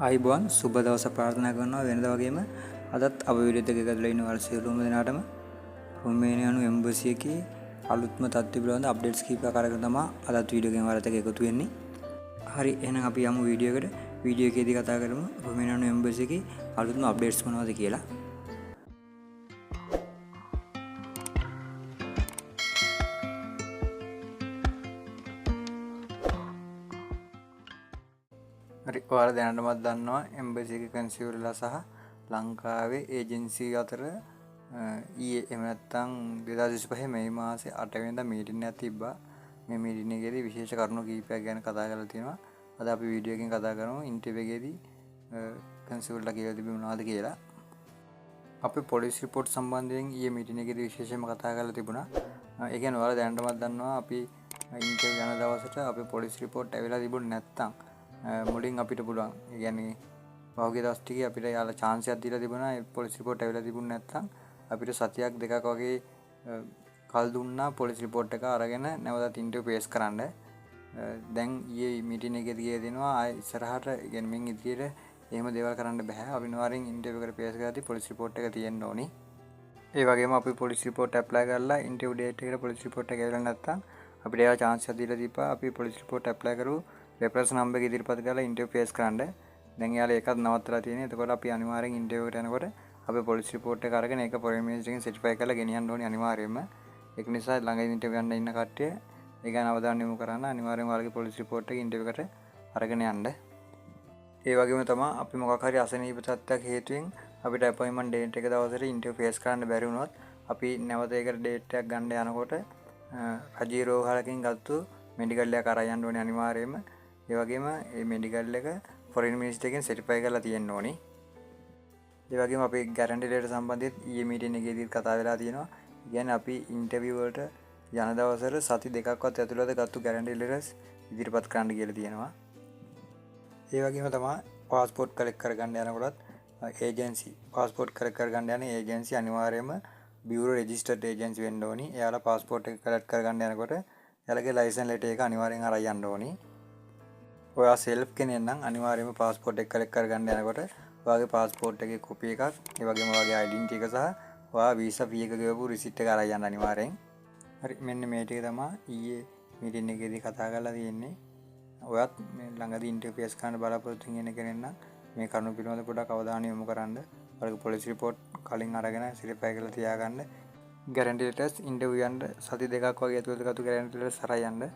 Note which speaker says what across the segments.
Speaker 1: ආයිබෝන් සුබ දවස ප්‍රාර්ථනා කරනවා වෙනදා වගේම අදත් අප වීඩියෝ එකක එකතුලා ඉන්න වල සියලුම දෙනාටම රොමේනියානු එම්බසි එකේ අලුත්ම තත්ත්ව පිළිබඳ අප්ඩේට්ස් කීපයක් අරගෙන තමයි අදත් වීඩියෝ එකෙන් වලට එකතු වෙන්නේ. හරි එහෙනම් අපි යමු වීඩියෝ එකට. වීඩියෝ එකේදී කතා කරමු රොමේනියානු එම්බසි එකේ අලුත්ම අප්ඩේට්ස් මොනවද කියලා. හරි ඔයාලා දැනටමත් දන්නවා එම්බසි එකේ කන්සියුලර්ලා සහ ලංකාවේ ඒජන්සි අතර ඊයේ එහෙම නැත්නම් 2025 මේ මාසේ 8 වෙනිදා මීටින් එකක් තිබ්බා. මේ මීටින් එකේදී විශේෂ කරුණු කිහිපයක් ගැන කතා කරලා තියෙනවා. අද අපි වීඩියෝ එකකින් කතා කරමු ඉන්ටර්විව් එකේදී කන්සියුලර්ලා කියලා තිබුණේ මොනවද කියලා. අපේ පොලිස් රිපෝට් සම්බන්ධයෙන් ඊයේ මීටින් එකේදී විශේෂයෙන්ම කතා කරලා තිබුණා. ඒ කියන්නේ ඔයාලා දැනටමත් දන්නවා අපි ඉන්ටර්විව් යන දවසට අපේ පොලිස් රිපෝට් ඇවිල්ලා තිබුණ නැත්නම් මුලින් අපිට පුළුවන්. ඒ කියන්නේ පහුගිය දවස් ටිකේ අපිට යාලා chance එකක් දීලා තිබුණා. ඒ පොලිස් රිපෝට් ඇවිල්ලා තිබුණ නැත්නම් අපිට සතියක් දෙකක් වගේ කල් දුන්නා පොලිස් රිපෝට් එක අරගෙන නැවතත් ඉන්ටර්විව් පේස් කරන්න. දැන් ඊයේ මීටින් එකේදී කියලා දෙනවා ආයි ඉස්සරහට කියන්නේ මින් ඉදිරියට එහෙම දේවල් කරන්න බෑ. අපි අනිවාර්යෙන් ඉන්ටර්විව් එකට පේස් කරද්දී පොලිස් රිපෝට් එක තියෙන්න ඕනි. ඒ වගේම අපි පොලිස් රිපෝට් ඇප්ලයි කරලා ඉන්ටර්විව් ඩේට් එකට පොලිස් රිපෝට් එක ඇවිල්ලා නැත්නම් අපිට ඒවා chance එකක් දීලා දීපා අපි පොලිස් රිපෝට් ඇප්ලයි කරු රෙෆරන්ස් නම්බර් එක ඉදිරිපත් කරලා ඉන්ටර්විව් පේස් කරන්න. දැන් යාලා ඒකත් නවත්තලා තියෙනවා. එතකොට අපි අනිවාර්යෙන් ඉන්ටර්විව් එකට යනකොට අපේ පොලිස් රිපෝට් එක අරගෙන ඒක ප්‍රොග්‍රෑම් එකෙන් සර්ටිෆයි කරලා ගෙනියන්න ඕනේ අනිවාර්යයෙන්ම. ඒක නිසා ළඟ ඉන්ටර්විව් යන්න ඉන්න කට්ටිය ඒ ගැන අවධානය යොමු කරන්න අනිවාර්යෙන් ඔයාලගේ පොලිස් රිපෝට් එක ඉන්ටර්විව් එකට අරගෙන යන්න. ඒ වගේම තමයි අපි මොකක් හරි අසනීප තත්ත්වයක් හේතුවෙන් අපිට අපොයින්ට්මන්ට් ඩේට් එක දවසට ඉන්ටර්විව් ෆේස් කරන්න බැරි වුණොත් අපි නැවත ඒකට ඩේට් එකක් ගන්න යනකොට රජීය රෝහලකින් ගත්තු මෙඩිකල් එකක් අරන් යන්න ඕනේ අනිවාර්යයෙන්ම. ඒ වගේම මේ මෙඩිකල් එක ෆොරින් මිනිස්ටර් එකෙන් සර්ටිෆයි කරලා තියෙන්න ඕනි. ඒ වගේම අපි ගැරන්ටි ලෙටර් සම්බන්ධයෙන් ඊයේ මීටින් එකේදී කතා වෙලා තියෙනවා. කියන්නේ අපි ඉන්ටර්විව් වලට යන දවසට සති දෙකක්වත් ඇතුළත ගත්තු ගැරන්ටි ලෙටර්ස් ඉදිරිපත් කරන්න කියලා තියෙනවා. ඒ වගේම තමයි පාස්පෝර්ට් කලෙක්ට් කරගන්න යනකොටත් ඒජන්සි පාස්පෝර්ට් කලෙක්ට් කරගන්න යන ඒජන්සි අනිවාර්යයෙන්ම බියුරෝ රෙජිස්ටර්ඩ් ඒජන්සි වෙන්න ඕනි. එයාලා පාස්පෝර්ට් එක කලෙක්ට් කරගන්න යනකොට එයාලගේ ලයිසන්ස් ලෙටර් එක අනිවාර්යෙන් අරන් යන්න ඕනි. ඔයා සෙල්ෆ් කෙනෙක් නම් අනිවාර්යයෙන්ම පාස්පෝර්ට් එක කලෙක්ට් කරගන්න යනකොට ඔයාගේ පාස්පෝර්ට් එකේ කොපි එකක්, ඒ වගේම ඔයාගේ ඩෙන්ටිටි එක සහ ඔයා වීසා ෆී එක ගෙවපු රිසිට් එක අරන් යන්න අනිවාර්යෙන්. හරි මෙන්න මේ ටික තමයි ඊයේ මීටින් එකේදී කතා කරලා තියෙන්නේ. ඔයත් මේ ළඟදී ඉන්ටර්විව් පේස් කරන්න බලාපොරොත්තු වෙන කෙනෙක් නම් මේ කරුණු පිළිබඳව පොඩ්ඩක් අවධානය යොමු කරන්න. ඔයාලගේ පොලිස් රිපෝට් කලින් අරගෙන සර්ටිෆයි කරලා තියාගන්න. ගැරන්ටි ලෙටර්ස් ඉන්ටර්විව් යන්න සති දෙකක් වගේ ඇතුළත ගත්තු ගැරන්ටි ලෙටර්ස් අරන් යන්න.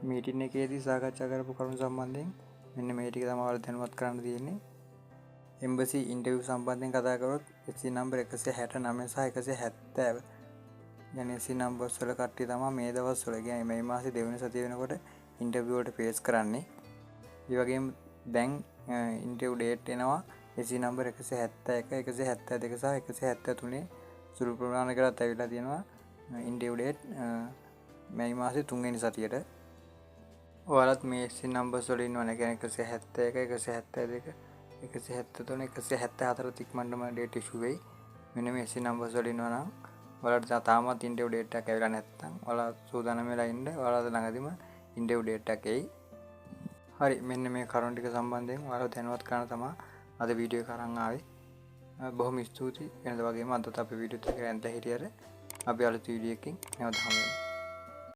Speaker 1: මීටින් එකේදී සාකච්ඡා කරපු කරුණු සම්බන්ධයෙන් මෙන්න මේ ටික තමයි ඔයාලා දැනුවත් කරන්න තියෙන්නේ. එම්බසි ඉන්ටර්විව් සම්බන්ධයෙන් කතා කරොත් SC නම්බර් 169 සහ 170 යන SC නම්බර්ස් වල කට්ටිය තමයි මේ දවස්වල කියන්නේ මේ මාසේ දෙවෙනි සතිය වෙනකොට ඉන්ටර්විව් වලට ෆේස් කරන්නේ. ඒ වගේම දැන් ඉන්ටර්විව් ඩේට් එනවා SC නම්බර් 171 172 සහ 173 සුළු ප්‍රමාණයකට ඇවිල්ලා තියෙනවා ඉන්ටර්විව් ඩේට් මේ මාසේ 3 වෙනි සතියට. ඔයාලත් මේ SC නම්බර්ස් වල ඉන්නවනේ කියන්නේ 171 172 173 174 ඉක්මනටම ඩේට් ඉෂුව වෙයි. මෙන්න මේ SC නම්බර්ස් වල ඉන්නවා නම් ඔයාලට තාමත් ඉන්ටර්විව් ඩේට් එකක් ඇවිල්ලා නැත්නම් ඔයාලා සූදානම් වෙලා ඉන්න. ඔයාලා ළඟදීම ඉන්ටර්විව් ඩේට් එකක් එයි. හරි මෙන්න මේ කරුණු ටික සම්බන්ධයෙන් ඔයාලා දැනුවත් කරන්න තමයි අද වීඩියෝ එක අරන් ආවේ. බොහොම ස්තුතියි. වෙනද වගේම අදත් අපේ වීඩියෝ එක ඇඳලා හිටියට අපි අලුත් වීඩියෝ එකකින් නැවත හමු වෙමු.